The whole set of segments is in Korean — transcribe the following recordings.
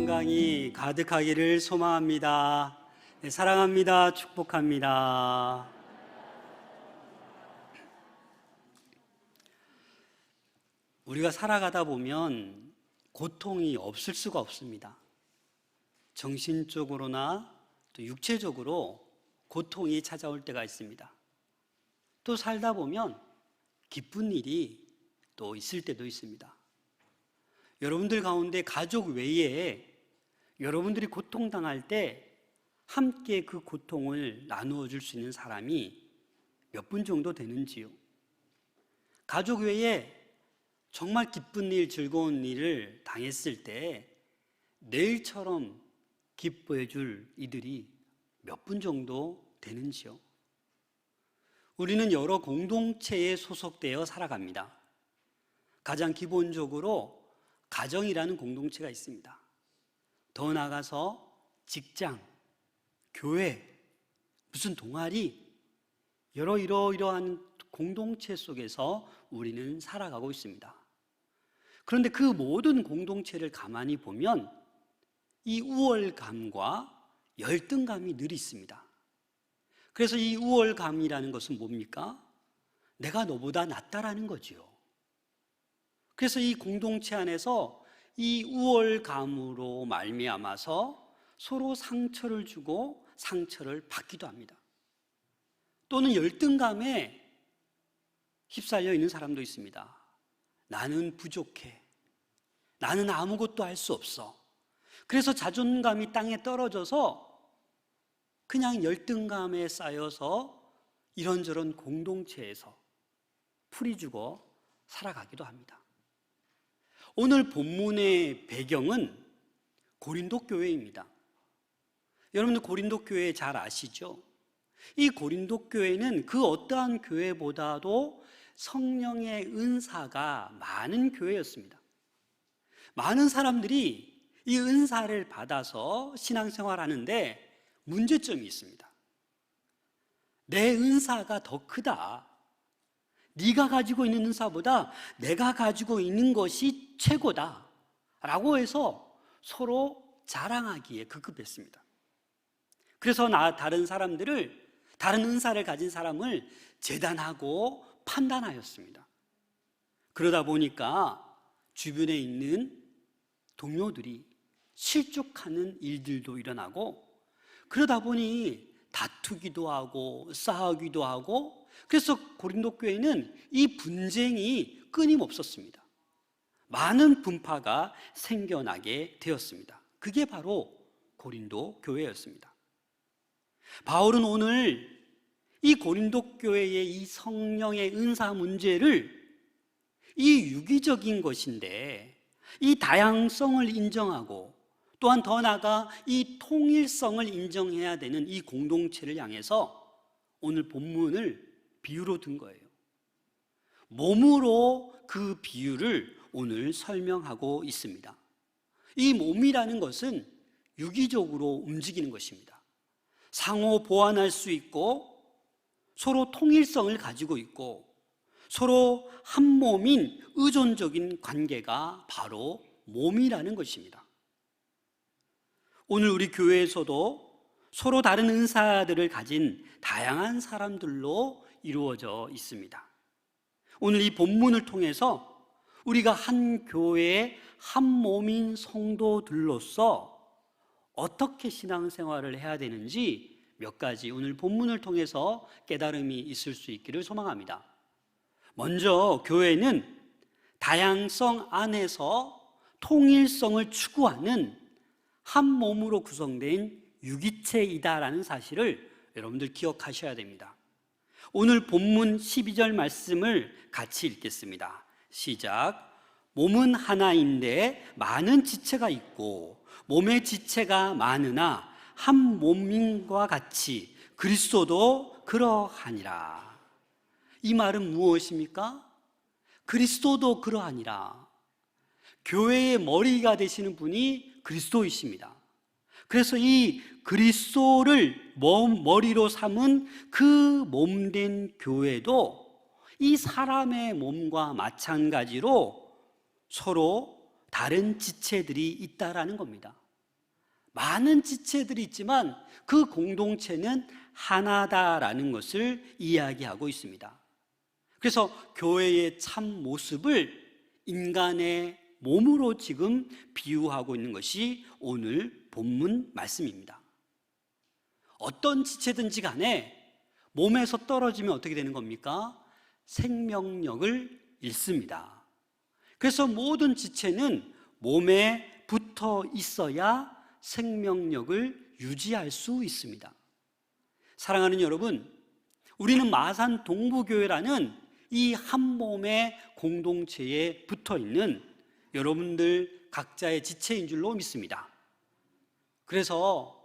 건강이 가득하기를 소망합니다. 네, 사랑합니다. 축복합니다. 우리가 살아가다 보면 고통이 없을 수가 없습니다. 정신적으로나 또 육체적으로 고통이 찾아올 때가 있습니다. 또 살다 보면 기쁜 일이 또 있을 때도 있습니다. 여러분들 가운데 가족 외에 여러분들이 고통당할 때 함께 그 고통을 나누어 줄 수 있는 사람이 몇 분 정도 되는지요? 가족 외에 정말 기쁜 일, 즐거운 일을 당했을 때 내일처럼 기뻐해 줄 이들이 몇 분 정도 되는지요? 우리는 여러 공동체에 소속되어 살아갑니다. 가장 기본적으로 가정이라는 공동체가 있습니다. 더 나아가서 직장, 교회, 무슨 동아리, 이러이러한 공동체 속에서 우리는 살아가고 있습니다. 그런데 그 모든 공동체를 가만히 보면 이 우월감과 열등감이 늘 있습니다. 그래서 이 우월감이라는 것은 뭡니까? 내가 너보다 낫다라는 거지요. 그래서 이 공동체 안에서 이 우월감으로 말미암아서 서로 상처를 주고 상처를 받기도 합니다. 또는 열등감에 휩쓸려 있는 사람도 있습니다. 나는 부족해. 나는 아무것도 할 수 없어. 그래서 자존감이 땅에 떨어져서 그냥 열등감에 쌓여서 이런저런 공동체에서 풀이 죽어 살아가기도 합니다. 오늘 본문의 배경은 고린도 교회입니다. 여러분들 고린도 교회 잘 아시죠? 이 고린도 교회는 그 어떠한 교회보다도 성령의 은사가 많은 교회였습니다. 많은 사람들이 이 은사를 받아서 신앙생활하는데 문제점이 있습니다. 내 은사가 더 크다. 네가 가지고 있는 은사보다 내가 가지고 있는 것이 최고다 라고 해서 서로 자랑하기에 급급했습니다. 그래서 다른 은사를 가진 사람을 재단하고 판단하였습니다. 그러다 보니까 주변에 있는 동료들이 실족하는 일들도 일어나고, 그러다 보니 다투기도 하고 싸우기도 하고, 그래서 고린도 교회는 이 분쟁이 끊임없었습니다. 많은 분파가 생겨나게 되었습니다. 그게 바로 고린도 교회였습니다. 바울은 오늘 이 고린도 교회의 이 성령의 은사 문제를 이 유기적인 것인데 이 다양성을 인정하고 또한 더 나아가 이 통일성을 인정해야 되는 이 공동체를 향해서 오늘 본문을 비유로 든 거예요. 몸으로 그 비유를 오늘 설명하고 있습니다. 이 몸이라는 것은 유기적으로 움직이는 것입니다. 상호 보완할 수 있고 서로 통일성을 가지고 있고 서로 한 몸인 의존적인 관계가 바로 몸이라는 것입니다. 오늘 우리 교회에서도 서로 다른 은사들을 가진 다양한 사람들로 이루어져 있습니다. 오늘 이 본문을 통해서 우리가 한 교회의 한 몸인 성도들로서 어떻게 신앙생활을 해야 되는지 몇 가지 오늘 본문을 통해서 깨달음이 있을 수 있기를 소망합니다. 먼저 교회는 다양성 안에서 통일성을 추구하는 한 몸으로 구성된 유기체이다라는 사실을 여러분들 기억하셔야 됩니다. 오늘 본문 12절 말씀을 같이 읽겠습니다. 시작. 몸은 하나인데 많은 지체가 있고 몸의 지체가 많으나 한 몸인과 같이 그리스도도 그러하니라. 이 말은 무엇입니까? 그리스도도 그러하니라. 교회의 머리가 되시는 분이 그리스도이십니다. 그래서 이 그리스도를 머리로 삼은 그 몸된 교회도 이 사람의 몸과 마찬가지로 서로 다른 지체들이 있다라는 겁니다. 많은 지체들이 있지만 그 공동체는 하나다라는 것을 이야기하고 있습니다. 그래서 교회의 참 모습을 인간의 몸으로 지금 비유하고 있는 것이 오늘 본문 말씀입니다. 어떤 지체든지 간에 몸에서 떨어지면 어떻게 되는 겁니까? 생명력을 잃습니다. 그래서 모든 지체는 몸에 붙어 있어야 생명력을 유지할 수 있습니다. 사랑하는 여러분, 우리는 마산 동부교회라는 이 한 몸의 공동체에 붙어 있는 여러분들 각자의 지체인 줄로 믿습니다. 그래서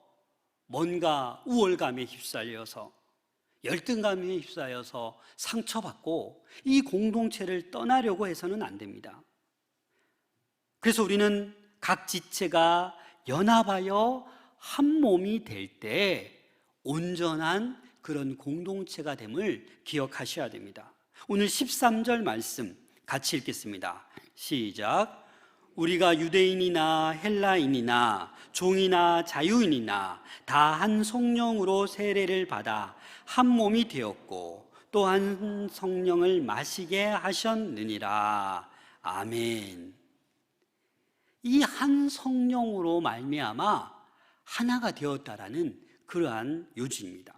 뭔가 우월감에 휩싸여서, 열등감에 휩싸여서 상처받고 이 공동체를 떠나려고 해서는 안 됩니다. 그래서 우리는 각 지체가 연합하여 한 몸이 될 때 온전한 그런 공동체가 됨을 기억하셔야 됩니다. 오늘 13절 말씀 같이 읽겠습니다. 시작. 우리가 유대인이나 헬라인이나 종이나 자유인이나 다 한 성령으로 세례를 받아 한 몸이 되었고 또 한 성령을 마시게 하셨느니라. 아멘. 이 한 성령으로 말미암아 하나가 되었다라는 그러한 요지입니다.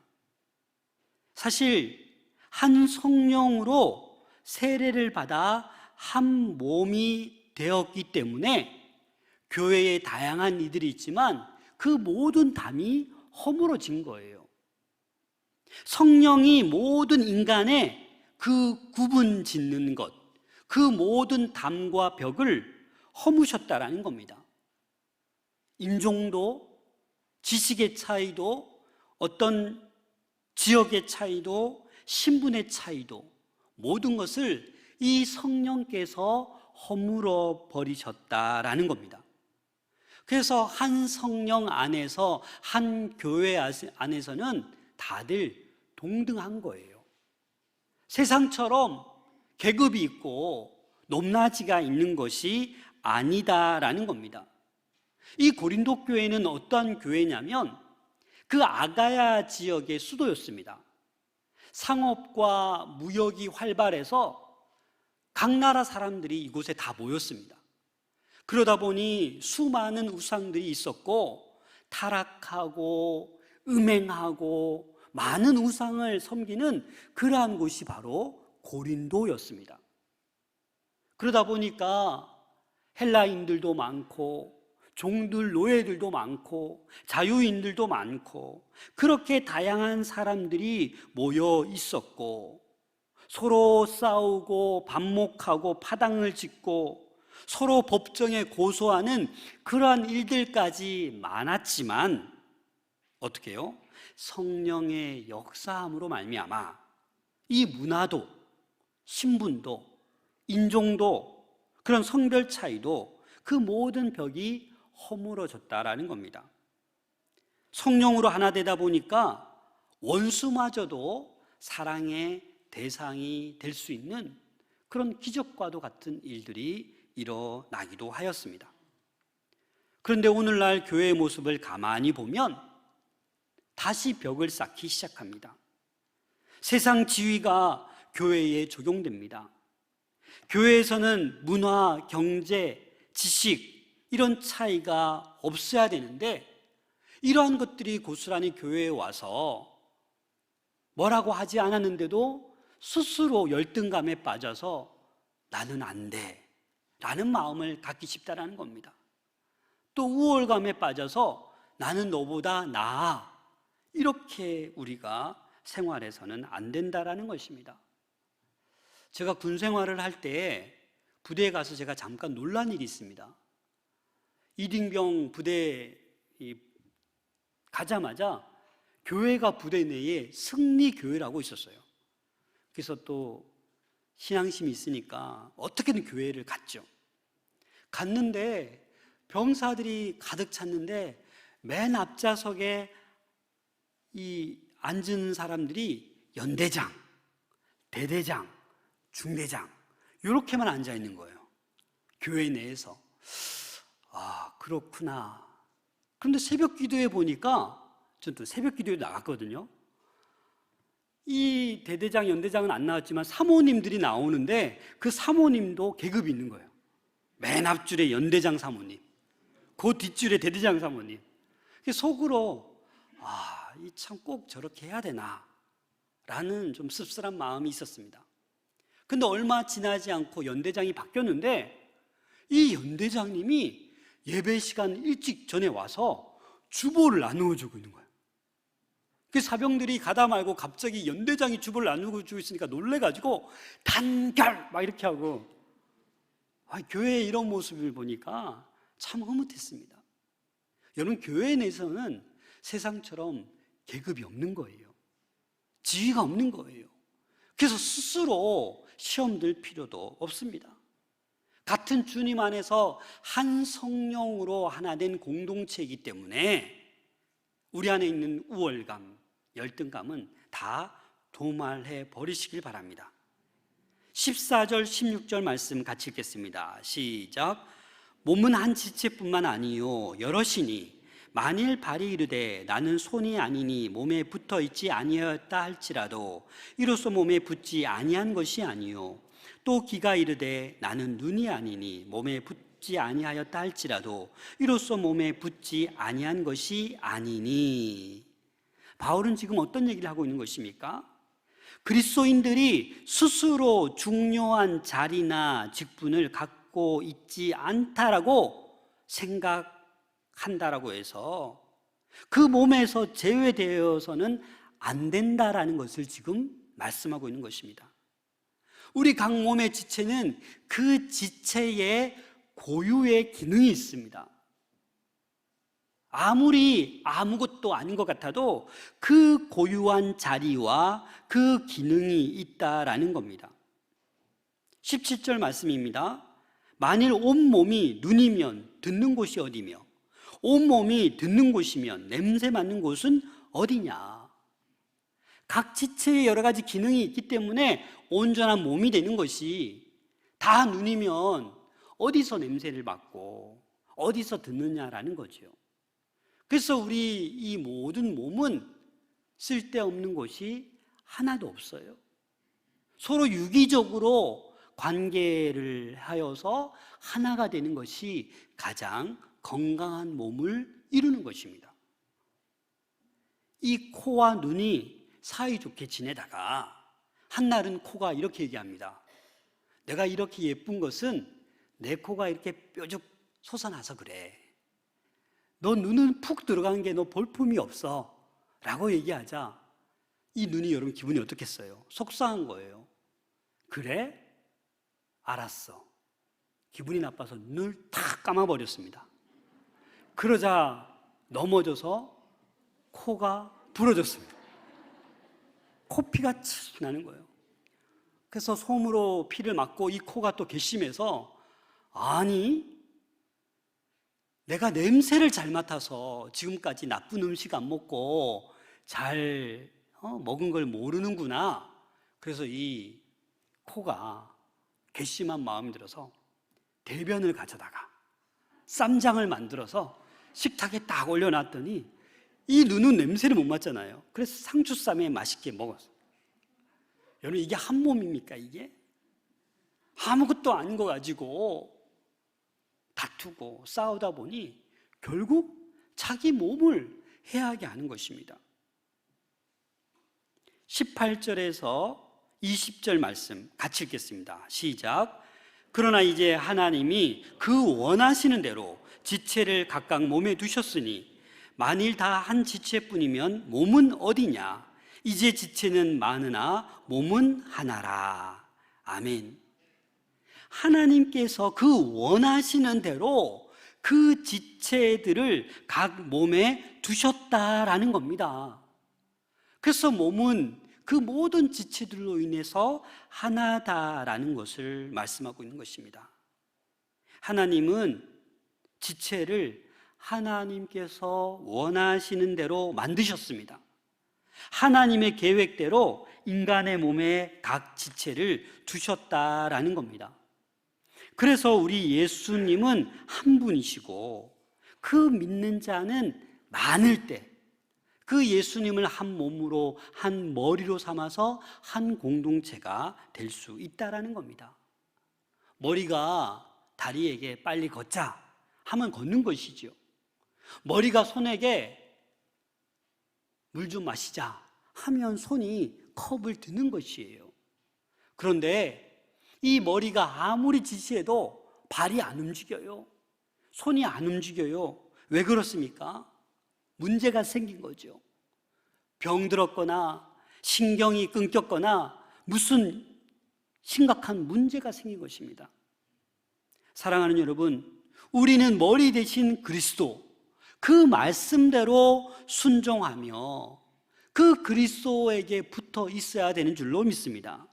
사실 한 성령으로 세례를 받아 한 몸이 되었기 때문에 교회에 다양한 이들이 있지만 그 모든 담이 허물어진 거예요. 성령이 모든 인간의 그 구분 짓는 것, 그 모든 담과 벽을 허무셨다라는 겁니다. 인종도, 지식의 차이도, 어떤 지역의 차이도, 신분의 차이도, 모든 것을 이 성령께서 허물어 버리셨다라는 겁니다. 그래서 한 성령 안에서, 한 교회 안에서는 다들 동등한 거예요. 세상처럼 계급이 있고 높낮이가 있는 것이 아니다라는 겁니다. 이 고린도 교회는 어떠한 교회냐면 그 아가야 지역의 수도였습니다. 상업과 무역이 활발해서 각 나라 사람들이 이곳에 다 모였습니다. 그러다 보니 수많은 우상들이 있었고 타락하고 음행하고 많은 우상을 섬기는 그러한 곳이 바로 고린도였습니다. 그러다 보니까 헬라인들도 많고 종들, 노예들도 많고 자유인들도 많고 그렇게 다양한 사람들이 모여 있었고 서로 싸우고 반목하고 파당을 짓고 서로 법정에 고소하는 그러한 일들까지 많았지만 어떻게 해요? 성령의 역사함으로 말미암아 이 문화도 신분도 인종도 그런 성별 차이도 그 모든 벽이 허물어졌다라는 겁니다. 성령으로 하나 되다 보니까 원수마저도 사랑의 대상이 될 수 있는 그런 기적과도 같은 일들이 일어나기도 하였습니다. 그런데 오늘날 교회의 모습을 가만히 보면 다시 벽을 쌓기 시작합니다. 세상 지위가 교회에 적용됩니다. 교회에서는 문화, 경제, 지식 이런 차이가 없어야 되는데 이러한 것들이 고스란히 교회에 와서 뭐라고 하지 않았는데도 스스로 열등감에 빠져서 나는 안 돼 라는 마음을 갖기 쉽다라는 겁니다. 또 우월감에 빠져서 나는 너보다 나아 이렇게 우리가 생활해서는 안 된다라는 것입니다. 제가 군 생활을 할 때 부대에 가서 제가 잠깐 놀란 일이 있습니다. 이등병 부대에 가자마자 교회가 부대 내에 승리교회라고 있었어요. 그래서 또 신앙심이 있으니까 어떻게든 교회를 갔죠. 갔는데 병사들이 가득 찼는데 맨 앞좌석에 이 앉은 사람들이 연대장, 대대장, 중대장 이렇게만 앉아 있는 거예요. 교회 내에서. 아, 그렇구나. 그런데 새벽 기도에 보니까, 저도 새벽 기도에 나갔거든요. 이 대대장, 연대장은 안 나왔지만 사모님들이 나오는데 그 사모님도 계급이 있는 거예요. 맨 앞줄에 연대장 사모님, 그 뒷줄에 대대장 사모님. 속으로 이 참 꼭 저렇게 해야 되나 라는 좀 씁쓸한 마음이 있었습니다. 근데 얼마 지나지 않고 연대장이 바뀌었는데 이 연대장님이 예배 시간 일찍 전에 와서 주보를 나누어 주고 있는 거예요. 그 사병들이 가다 말고 갑자기 연대장이 주보를 나누고 주고 있으니까 놀래가지고 단결 막 이렇게 하고, 교회에 이런 모습을 보니까 참 흐뭇했습니다. 여러분, 교회 내에서는 세상처럼 계급이 없는 거예요. 지위가 없는 거예요. 그래서 스스로 시험 들 필요도 없습니다. 같은 주님 안에서 한 성령으로 하나 된 공동체이기 때문에 우리 안에 있는 우월감, 열등감은 다 도말해 버리시길 바랍니다. 14절, 16절 말씀 같이 읽겠습니다. 시작. 몸은 한 지체뿐만 아니요 여럿이니 만일 발이 이르되 나는 손이 아니니 몸에 붙어 있지 아니하였다 할지라도 이로써 몸에 붙지 아니한 것이 아니요 또 귀가 이르되 나는 눈이 아니니 몸에 붙지 아니하였다 할지라도 이로써 몸에 붙지 아니한 것이 아니니. 바울은 지금 어떤 얘기를 하고 있는 것입니까? 그리스도인들이 스스로 중요한 자리나 직분을 갖고 있지 않다라고 생각한다라고 해서 그 몸에서 제외되어서는 안 된다라는 것을 지금 말씀하고 있는 것입니다. 우리 각 몸의 지체는 그 지체의 고유의 기능이 있습니다. 아무리 아무것도 아닌 것 같아도 그 고유한 자리와 그 기능이 있다라는 겁니다. 17절 말씀입니다. 만일 온몸이 눈이면 듣는 곳이 어디며 온몸이 듣는 곳이면 냄새 맡는 곳은 어디냐. 각 지체에 여러 가지 기능이 있기 때문에 온전한 몸이 되는 것이, 다 눈이면 어디서 냄새를 맡고 어디서 듣느냐라는 거죠. 그래서 우리 이 모든 몸은 쓸데없는 것이 하나도 없어요. 서로 유기적으로 관계를 하여서 하나가 되는 것이 가장 건강한 몸을 이루는 것입니다. 이 코와 눈이 사이좋게 지내다가 한날은 코가 이렇게 얘기합니다. 내가 이렇게 예쁜 것은 내 코가 이렇게 뾰족 솟아나서 그래. 너 눈은 푹 들어간 게 너 볼품이 없어 라고 얘기하자 이 눈이 여러분 기분이 어떻겠어요? 속상한 거예요. 그래? 알았어. 기분이 나빠서 눈을 탁 감아버렸습니다. 그러자 넘어져서 코가 부러졌습니다. 코피가 치 나는 거예요. 그래서 솜으로 피를 맞고 이 코가 또 괘씸해서, 아니 내가 냄새를 잘 맡아서 지금까지 나쁜 음식 안 먹고 잘 먹은 걸 모르는구나. 그래서 이 코가 괘씸한 마음이 들어서 대변을 가져다가 쌈장을 만들어서 식탁에 딱 올려놨더니 이 눈은 냄새를 못 맡잖아요. 그래서 상추쌈에 맛있게 먹었어요. 여러분, 이게 한 몸입니까? 이게 아무것도 아닌 거 가지고 다투고 싸우다 보니 결국 자기 몸을 해하게 하는 것입니다. 18절에서 20절 말씀 같이 읽겠습니다. 시작. 그러나 이제 하나님이 그 원하시는 대로 지체를 각각 몸에 두셨으니 만일 다 한 지체뿐이면 몸은 어디냐. 이제 지체는 많으나 몸은 하나라. 아멘. 하나님께서 그 원하시는 대로 그 지체들을 각 몸에 두셨다라는 겁니다. 그래서 몸은 그 모든 지체들로 인해서 하나다라는 것을 말씀하고 있는 것입니다. 하나님은 지체를 하나님께서 원하시는 대로 만드셨습니다. 하나님의 계획대로 인간의 몸에 각 지체를 두셨다라는 겁니다. 그래서 우리 예수님은 한 분이시고 그 믿는 자는 많을 때 그 예수님을 한 몸으로, 한 머리로 삼아서 한 공동체가 될 수 있다라는 겁니다. 머리가 다리에게 빨리 걷자 하면 걷는 것이죠. 머리가 손에게 물 좀 마시자 하면 손이 컵을 드는 것이에요. 그런데 이 머리가 아무리 지시해도 발이 안 움직여요. 손이 안 움직여요. 왜 그렇습니까? 문제가 생긴 거죠. 병들었거나 신경이 끊겼거나 무슨 심각한 문제가 생긴 것입니다. 사랑하는 여러분, 우리는 머리 대신 그리스도, 그 말씀대로 순종하며 그 그리스도에게 붙어 있어야 되는 줄로 믿습니다.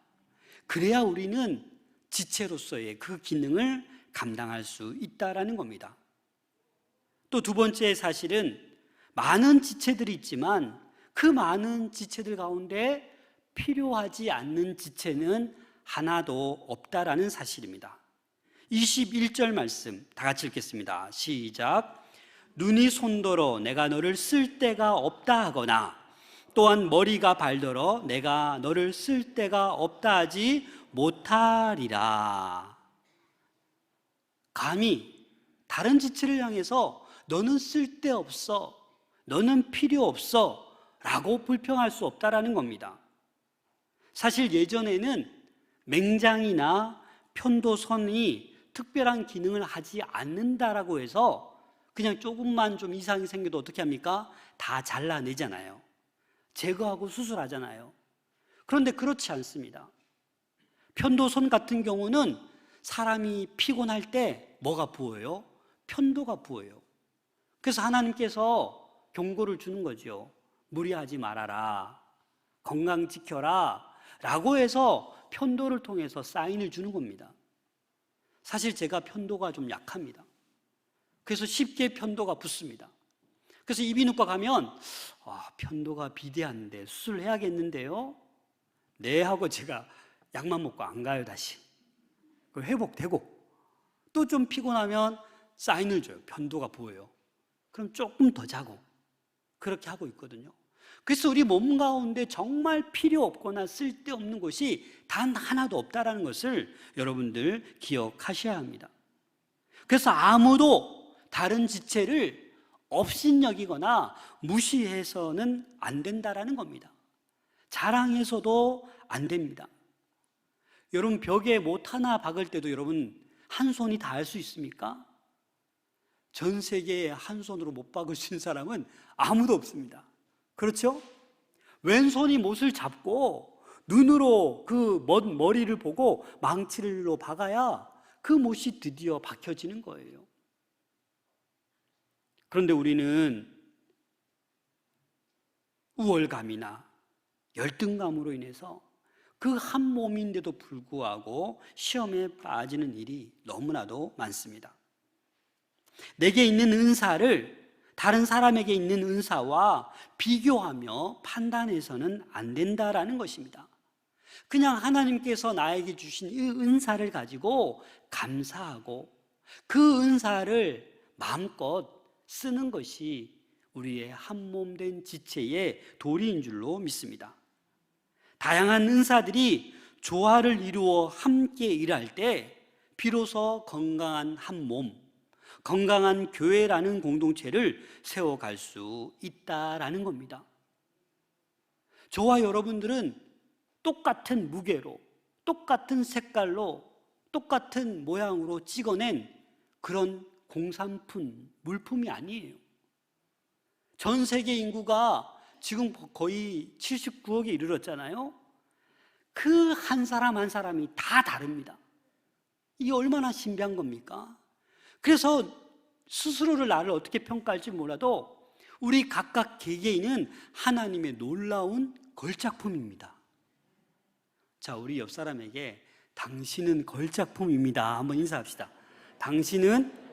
그래야 우리는 지체로서의 그 기능을 감당할 수 있다라는 겁니다. 또 두 번째 사실은 많은 지체들이 있지만 그 많은 지체들 가운데 필요하지 않는 지체는 하나도 없다라는 사실입니다. 21절 말씀 다 같이 읽겠습니다. 시작. 눈이 손더러 내가 너를 쓸 데가 없다 하거나 또한 머리가 발더러 내가 너를 쓸 데가 없다 하지 못하리라. 감히 다른 지체를 향해서 너는 쓸데없어, 너는 필요 없어 라고 불평할 수 없다라는 겁니다. 사실 예전에는 맹장이나 편도선이 특별한 기능을 하지 않는다라고 해서 그냥 조금만 좀 이상이 생겨도 어떻게 합니까? 다 잘라내잖아요. 제거하고 수술하잖아요. 그런데 그렇지 않습니다. 편도선 같은 경우는 사람이 피곤할 때 뭐가 부어요? 편도가 부어요. 그래서 하나님께서 경고를 주는 거죠. 무리하지 말아라, 건강 지켜라 라고 해서 편도를 통해서 사인을 주는 겁니다. 사실 제가 편도가 좀 약합니다. 그래서 쉽게 편도가 붓습니다. 그래서 이비인후과 가면 편도가 비대한데 수술해야겠는데요? 네 하고 제가 약만 먹고 안 가요. 다시 회복되고 또 좀 피곤하면 사인을 줘요. 편도가 부어요. 그럼 조금 더 자고 그렇게 하고 있거든요. 그래서 우리 몸 가운데 정말 필요 없거나 쓸데없는 것이 단 하나도 없다는 것을 여러분들 기억하셔야 합니다. 그래서 아무도 다른 지체를 업신여기거나 무시해서는 안 된다는 겁니다. 자랑해서도 안 됩니다. 여러분 벽에 못 하나 박을 때도 여러분 한 손이 다 할 수 있습니까? 전 세계에 한 손으로 못 박을 수 있는 사람은 아무도 없습니다. 그렇죠? 왼손이 못을 잡고 눈으로 그 먼 머리를 보고 망치로 박아야 그 못이 드디어 박혀지는 거예요. 그런데 우리는 우월감이나 열등감으로 인해서 그 한 몸인데도 불구하고 시험에 빠지는 일이 너무나도 많습니다. 내게 있는 은사를 다른 사람에게 있는 은사와 비교하며 판단해서는 안 된다라는 것입니다. 그냥 하나님께서 나에게 주신 이 은사를 가지고 감사하고 그 은사를 마음껏 쓰는 것이 우리의 한 몸 된 지체의 도리인 줄로 믿습니다. 다양한 은사들이 조화를 이루어 함께 일할 때 비로소 건강한 한 몸, 건강한 교회라는 공동체를 세워갈 수 있다라는 겁니다. 저와 여러분들은 똑같은 무게로, 똑같은 색깔로, 똑같은 모양으로 찍어낸 그런 공산품, 물품이 아니에요. 전 세계 인구가 지금 거의 79억에 이르렀잖아요. 그 한 사람 한 사람이 다 다릅니다. 이게 얼마나 신비한 겁니까? 그래서 스스로를 나를 어떻게 평가할지 몰라도 우리 각각 개개인은 하나님의 놀라운 걸작품입니다. 자, 우리 옆 사람에게 당신은 걸작품입니다 한번 인사합시다. 당신은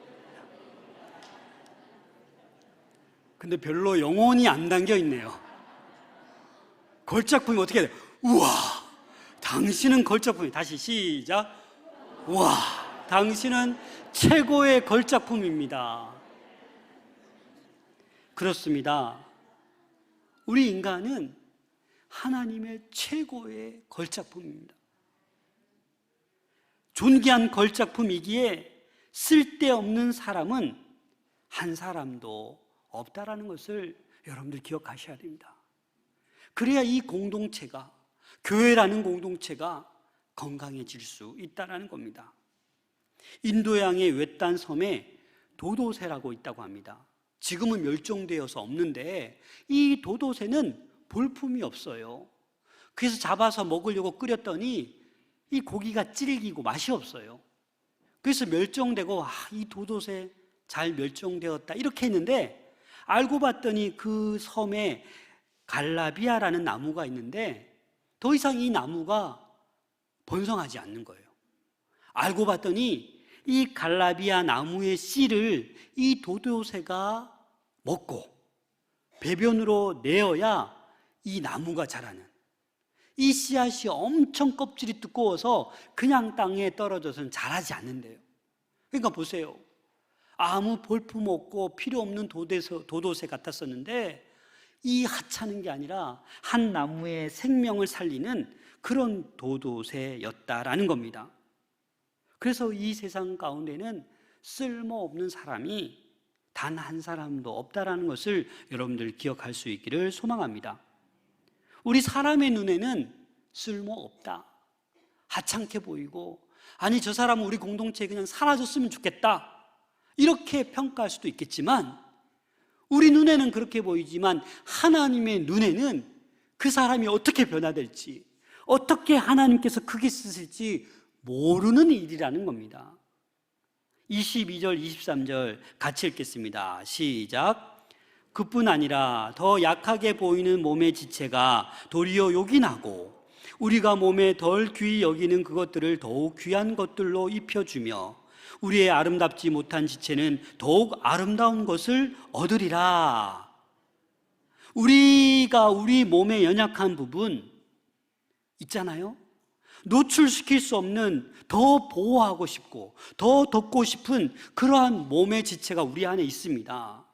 근데 별로 영혼이 안 담겨 있네요. 걸작품이 어떻게 돼요? 우와, 당신은 걸작품이. 다시 시작. 우와, 당신은 최고의 걸작품입니다. 그렇습니다. 우리 인간은 하나님의 최고의 걸작품입니다. 존귀한 걸작품이기에 쓸데없는 사람은 한 사람도 없다라는 것을 여러분들 기억하셔야 됩니다. 그래야 이 공동체가, 교회라는 공동체가 건강해질 수 있다는 겁니다. 인도양의 외딴 섬에 도도새라고 있다고 합니다. 지금은 멸종되어서 없는데 이 도도새는 볼품이 없어요. 그래서 잡아서 먹으려고 끓였더니 이 고기가 질기고 맛이 없어요. 그래서 멸종되고 이 도도새 잘 멸종되었다 이렇게 했는데, 알고 봤더니 그 섬에 갈라비아라는 나무가 있는데 더 이상 이 나무가 번성하지 않는 거예요. 알고 봤더니 이 갈라비아 나무의 씨를 이 도도새가 먹고 배변으로 내어야 이 나무가 자라는, 이 씨앗이 엄청 껍질이 두꺼워서 그냥 땅에 떨어져서는 자라지 않는데요. 그러니까 보세요. 아무 볼품 없고 필요 없는 도도새 같았었는데 이 하찮은 게 아니라 한 나무의 생명을 살리는 그런 도도새였다라는 겁니다. 그래서 이 세상 가운데는 쓸모없는 사람이 단 한 사람도 없다라는 것을 여러분들 기억할 수 있기를 소망합니다. 우리 사람의 눈에는 쓸모없다, 하찮게 보이고, 아니 저 사람은 우리 공동체에 그냥 사라졌으면 좋겠다 이렇게 평가할 수도 있겠지만, 우리 눈에는 그렇게 보이지만 하나님의 눈에는 그 사람이 어떻게 변화될지, 어떻게 하나님께서 크게 쓰실지 모르는 일이라는 겁니다. 22절 23절 같이 읽겠습니다. 시작. 그뿐 아니라 더 약하게 보이는 몸의 지체가 도리어 요긴하고 우리가 몸에 덜 귀히 여기는 그것들을 더욱 귀한 것들로 입혀주며 우리의 아름답지 못한 지체는 더욱 아름다운 것을 얻으리라. 우리가 우리 몸의 연약한 부분 있잖아요. 노출시킬 수 없는, 더 보호하고 싶고 더 덮고 싶은 그러한 몸의 지체가 우리 안에 있습니다.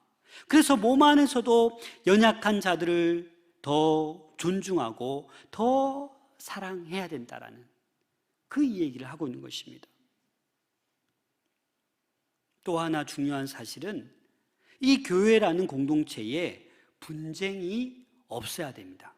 그래서 몸 안에서도 연약한 자들을 더 존중하고 더 사랑해야 된다라는 그 얘기를 하고 있는 것입니다. 또 하나 중요한 사실은 이 교회라는 공동체에 분쟁이 없어야 됩니다.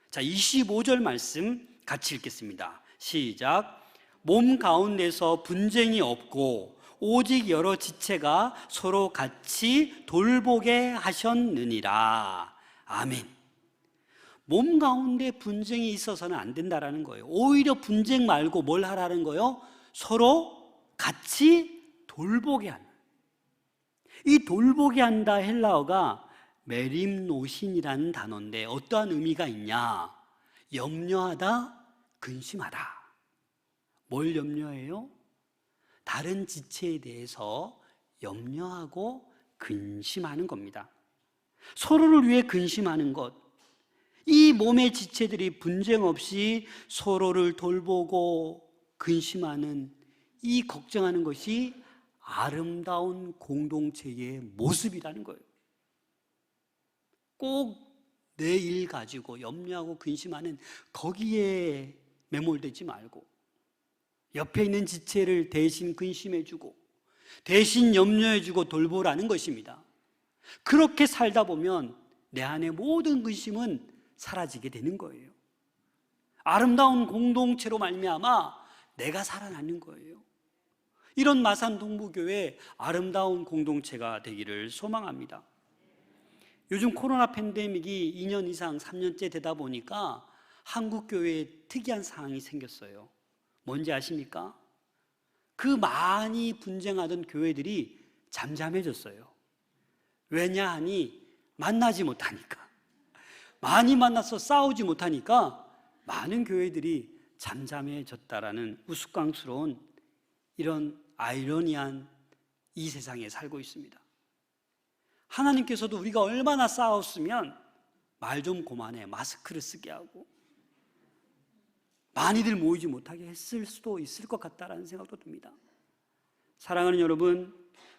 자, 25절 말씀 같이 읽겠습니다. 시작. 몸 가운데서 분쟁이 없고 오직 여러 지체가 서로 같이 돌보게 하셨느니라. 아멘. 몸 가운데 분쟁이 있어서는 안 된다라는 거예요. 오히려 분쟁 말고 뭘 하라는 거예요? 서로 같이 돌보게 한다. 이 돌보게 한다 헬라어가 메림노신이라는 단어인데 어떠한 의미가 있냐? 염려하다, 근심하다. 뭘 염려해요? 다른 지체에 대해서 염려하고 근심하는 겁니다. 서로를 위해 근심하는 것, 이 몸의 지체들이 분쟁 없이 서로를 돌보고 근심하는, 이 걱정하는 것이 아름다운 공동체의 모습이라는 거예요. 꼭 내 일 가지고 염려하고 근심하는 거기에 매몰되지 말고 옆에 있는 지체를 대신 근심해주고 대신 염려해주고 돌보라는 것입니다. 그렇게 살다 보면 내 안의 모든 근심은 사라지게 되는 거예요. 아름다운 공동체로 말미암아 내가 살아나는 거예요. 이런 마산 동부교회 아름다운 공동체가 되기를 소망합니다. 요즘 코로나 팬데믹이 2년 이상 3년째 되다 보니까 한국 교회에 특이한 상황이 생겼어요. 뭔지 아십니까? 그 많이 분쟁하던 교회들이 잠잠해졌어요. 왜냐 하니 만나지 못하니까, 많이 만나서 싸우지 못하니까 많은 교회들이 잠잠해졌다라는 우스꽝스러운 이런 아이러니한 이 세상에 살고 있습니다. 하나님께서도 우리가 얼마나 싸웠으면 말 좀 그만해, 마스크를 쓰게 하고 많이들 모이지 못하게 했을 수도 있을 것 같다라는 생각도 듭니다. 사랑하는 여러분,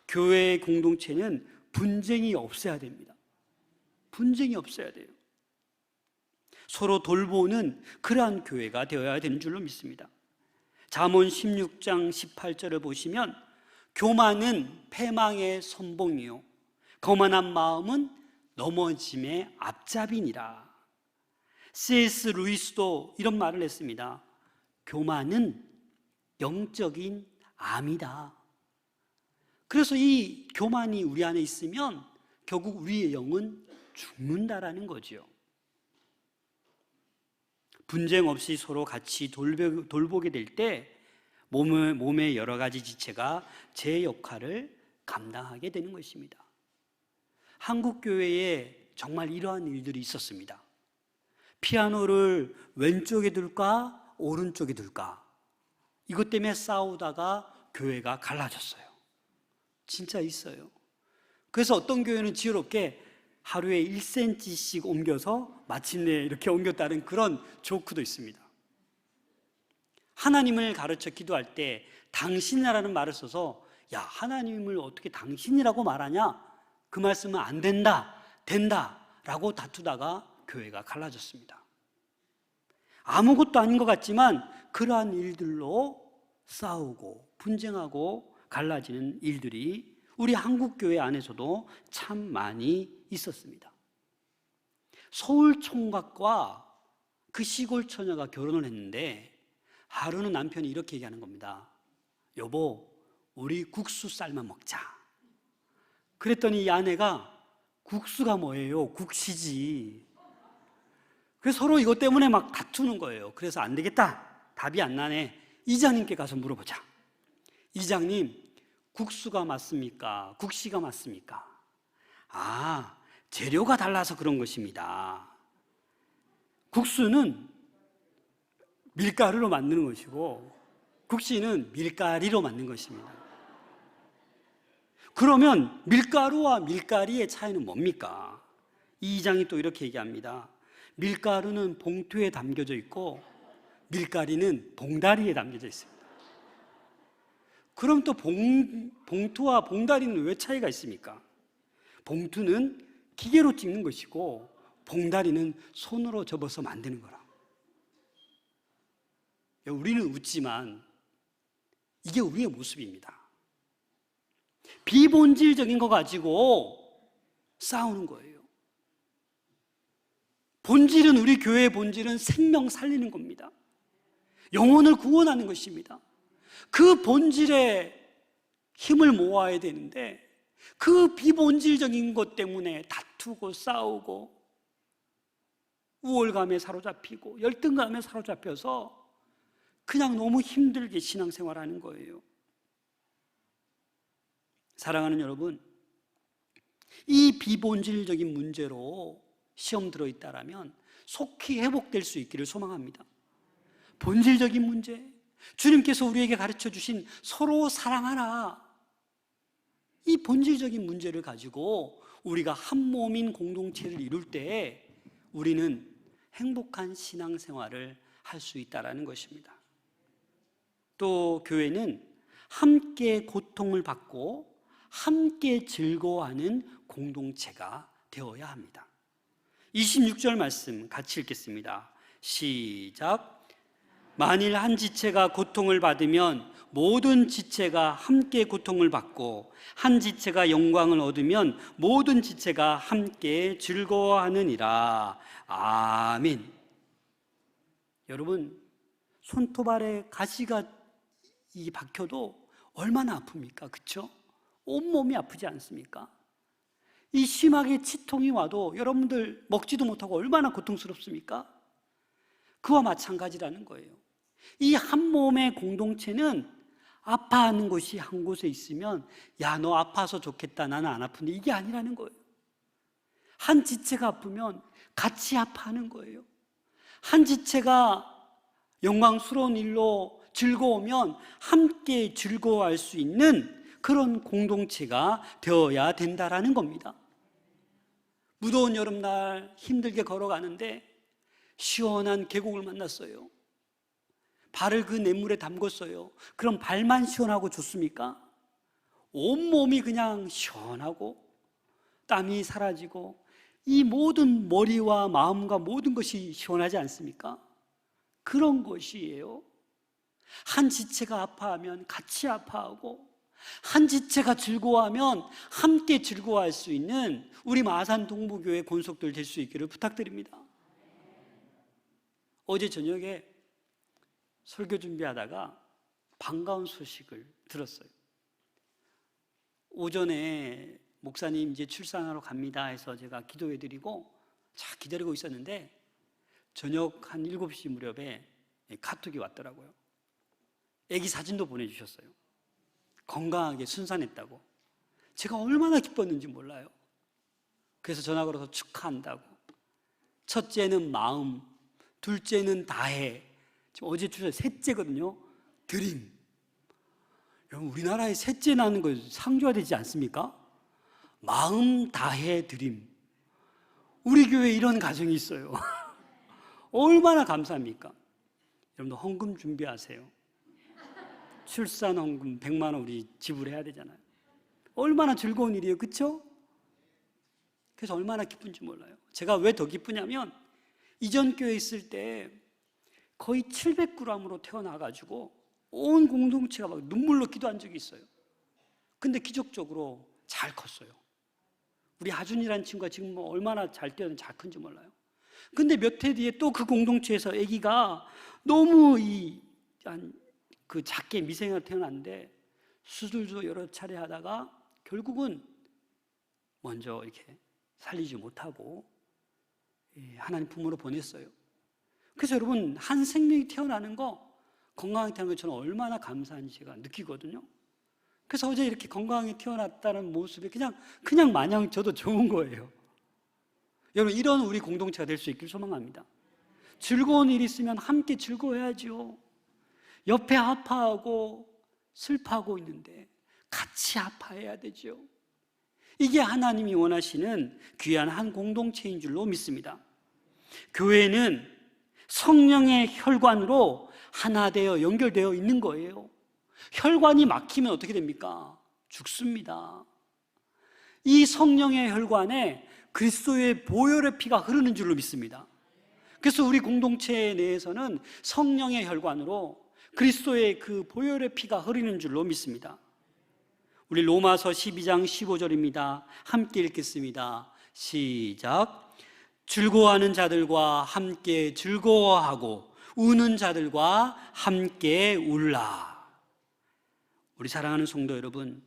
교회의 공동체는 분쟁이 없어야 됩니다. 분쟁이 없어야 돼요. 서로 돌보는 그러한 교회가 되어야 되는 줄로 믿습니다. 잠언 16장 18절을 보시면 교만은 패망의 선봉이요 거만한 마음은 넘어짐의 앞잡이니라. C.S. 루이스도 이런 말을 했습니다. 교만은 영적인 암이다. 그래서 이 교만이 우리 안에 있으면 결국 우리의 영은 죽는다라는 거죠. 분쟁 없이 서로 같이 돌보게 될 때 몸의 여러 가지 지체가 제 역할을 감당하게 되는 것입니다. 한국 교회에 정말 이러한 일들이 있었습니다. 피아노를 왼쪽에 둘까 오른쪽에 둘까 이것 때문에 싸우다가 교회가 갈라졌어요. 진짜 있어요. 그래서 어떤 교회는 지혜롭게 하루에 1cm씩 옮겨서 마침내 이렇게 옮겼다는 그런 조크도 있습니다. 하나님을 가르쳐 기도할 때 당신이라는 말을 써서 야, 하나님을 어떻게 당신이라고 말하냐? 그 말씀은 안 된다, 된다 라고 다투다가 교회가 갈라졌습니다. 아무것도 아닌 것 같지만 그러한 일들로 싸우고 분쟁하고 갈라지는 일들이 우리 한국교회 안에서도 참 많이 있었습니다. 서울 총각과 그 시골 처녀가 결혼을 했는데 하루는 남편이 이렇게 얘기하는 겁니다. 여보, 우리 국수 삶아 먹자. 그랬더니 이 아내가 국수가 뭐예요? 국시지. 그래서 서로 이것 때문에 막 다투는 거예요. 그래서 안 되겠다. 답이 안 나네. 이장님께 가서 물어보자. 이장님, 국수가 맞습니까? 국시가 맞습니까? 아, 재료가 달라서 그런 것입니다. 국수는 밀가루로 만드는 것이고 국시는 밀가리로 만든 것입니다. 그러면 밀가루와 밀가리의 차이는 뭡니까? 이 이장이 또 이렇게 얘기합니다. 밀가루는 봉투에 담겨져 있고 밀가리는 봉다리에 담겨져 있습니다. 그럼 또 봉투와 봉다리는 왜 차이가 있습니까? 봉투는 기계로 찍는 것이고 봉다리는 손으로 접어서 만드는 거라. 우리는 웃지만 이게 우리의 모습입니다. 비본질적인 거 가지고 싸우는 거예요. 본질은, 우리 교회의 본질은 생명 살리는 겁니다. 영혼을 구원하는 것입니다. 그 본질에 힘을 모아야 되는데 그 비본질적인 것 때문에 다투고 싸우고 우월감에 사로잡히고 열등감에 사로잡혀서 그냥 너무 힘들게 신앙생활하는 거예요. 사랑하는 여러분, 이 비본질적인 문제로 시험 들어있다라면 속히 회복될 수 있기를 소망합니다. 본질적인 문제, 주님께서 우리에게 가르쳐 주신 서로 사랑하라, 이 본질적인 문제를 가지고 우리가 한 몸인 공동체를 이룰 때 우리는 행복한 신앙생활을 할 수 있다는 것입니다. 또 교회는 함께 고통을 받고 함께 즐거워하는 공동체가 되어야 합니다. 26절 말씀 같이 읽겠습니다. 시작. 만일 한 지체가 고통을 받으면 모든 지체가 함께 고통을 받고 한 지체가 영광을 얻으면 모든 지체가 함께 즐거워하느니라. 아멘. 여러분, 손톱알에 가시가 박혀도 얼마나 아픕니까? 그렇죠? 온몸이 아프지 않습니까? 이 심하게 치통이 와도 여러분들 먹지도 못하고 얼마나 고통스럽습니까? 그와 마찬가지라는 거예요. 이 한 몸의 공동체는 아파하는 곳이 한 곳에 있으면 야, 너 아파서 좋겠다, 나는 안 아픈데, 이게 아니라는 거예요. 한 지체가 아프면 같이 아파하는 거예요. 한 지체가 영광스러운 일로 즐거우면 함께 즐거워할 수 있는 그런 공동체가 되어야 된다라는 겁니다. 무더운 여름날 힘들게 걸어가는데 시원한 계곡을 만났어요. 발을 그 냇물에 담궜어요. 그럼 발만 시원하고 좋습니까? 온몸이 그냥 시원하고 땀이 사라지고 이 모든 머리와 마음과 모든 것이 시원하지 않습니까? 그런 것이에요. 한 지체가 아파하면 같이 아파하고, 한 지체가 즐거워하면 함께 즐거워할 수 있는 우리 마산 동부교회 권속들 될 수 있기를 부탁드립니다. 어제 저녁에 설교 준비하다가 반가운 소식을 들었어요. 오전에 목사님 이제 출산하러 갑니다 해서 제가 기도해드리고 잘 기다리고 있었는데 저녁 한 7시 무렵에 카톡이 왔더라고요. 아기 사진도 보내주셨어요. 건강하게 순산했다고. 제가 얼마나 기뻤는지 몰라요. 그래서 전화 걸어서 축하한다고. 첫째는 마음, 둘째는 다해. 지금 어제 출산 셋째거든요. 드림. 여러분, 우리나라에 셋째 낳는 거 상조화되지 않습니까? 마음 다해 드림. 우리 교회에 이런 가정이 있어요. 얼마나 감사합니까? 여러분들 헌금 준비하세요. 출산 헌금 100만 원 우리 지불해야 되잖아요. 얼마나 즐거운 일이에요, 그렇죠? 그래서 얼마나 기쁜지 몰라요. 제가 왜 더 기쁘냐면 이전 교회에 있을 때 거의 700g으로 태어나가지고 온 공동체가 막 눈물로 기도한 적이 있어요. 근데 기적적으로 잘 컸어요. 우리 하준이라는 친구가 지금 뭐 얼마나 잘 뛰었는지 잘 큰지 몰라요. 근데 몇 해 뒤에 또 그 공동체에서 아기가 너무 그 작게 미생아로 태어났는데 수술도 여러 차례 하다가 결국은 먼저 이렇게 살리지 못하고 하나님 품으로 보냈어요. 그래서 여러분, 한 생명이 태어나는 거, 건강하게 태어나는 거 저는 얼마나 감사한지 제가 느끼거든요. 그래서 어제 이렇게 건강하게 태어났다는 모습이 그냥 마냥 저도 좋은 거예요. 여러분, 이런 우리 공동체가 될 수 있길 소망합니다. 즐거운 일이 있으면 함께 즐거워해야죠. 옆에 아파하고 슬퍼하고 있는데 같이 아파해야 되죠. 이게 하나님이 원하시는 귀한 한 공동체인 줄로 믿습니다. 교회는 성령의 혈관으로 하나 되어 연결되어 있는 거예요. 혈관이 막히면 어떻게 됩니까? 죽습니다. 이 성령의 혈관에 그리스도의 보혈의 피가 흐르는 줄로 믿습니다. 그래서 우리 공동체 내에서는 성령의 혈관으로 그리스도의 그 보혈의 피가 흐르는 줄로 믿습니다. 우리 로마서 12장 15절입니다. 함께 읽겠습니다. 시작. 즐거워하는 자들과 함께 즐거워하고 우는 자들과 함께 울라. 우리 사랑하는 성도 여러분,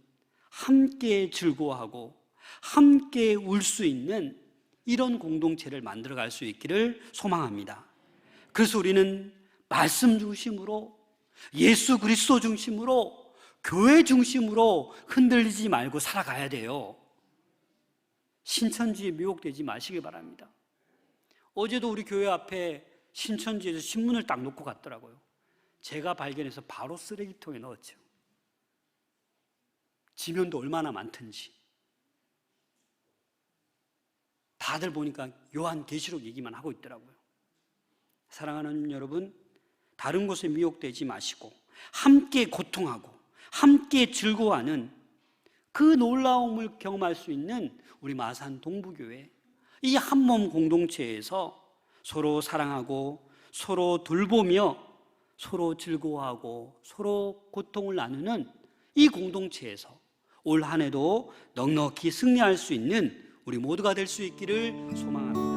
함께 즐거워하고 함께 울 수 있는 이런 공동체를 만들어갈 수 있기를 소망합니다. 그래서 우리는 말씀 중심으로, 예수 그리스도 중심으로, 교회 중심으로 흔들리지 말고 살아가야 돼요. 신천지에 미혹되지 마시기 바랍니다. 어제도 우리 교회 앞에 신천지에서 신문을 딱 놓고 갔더라고요. 제가 발견해서 바로 쓰레기통에 넣었죠. 지면도 얼마나 많든지. 다들 보니까 요한계시록 얘기만 하고 있더라고요. 사랑하는 여러분, 다른 곳에 미혹되지 마시고 함께 고통하고 함께 즐거워하는 그 놀라움을 경험할 수 있는 우리 마산 동부교회, 이 한몸 공동체에서 서로 사랑하고 서로 돌보며 서로 즐거워하고 서로 고통을 나누는 이 공동체에서 올 한 해도 넉넉히 승리할 수 있는 우리 모두가 될 수 있기를 소망합니다.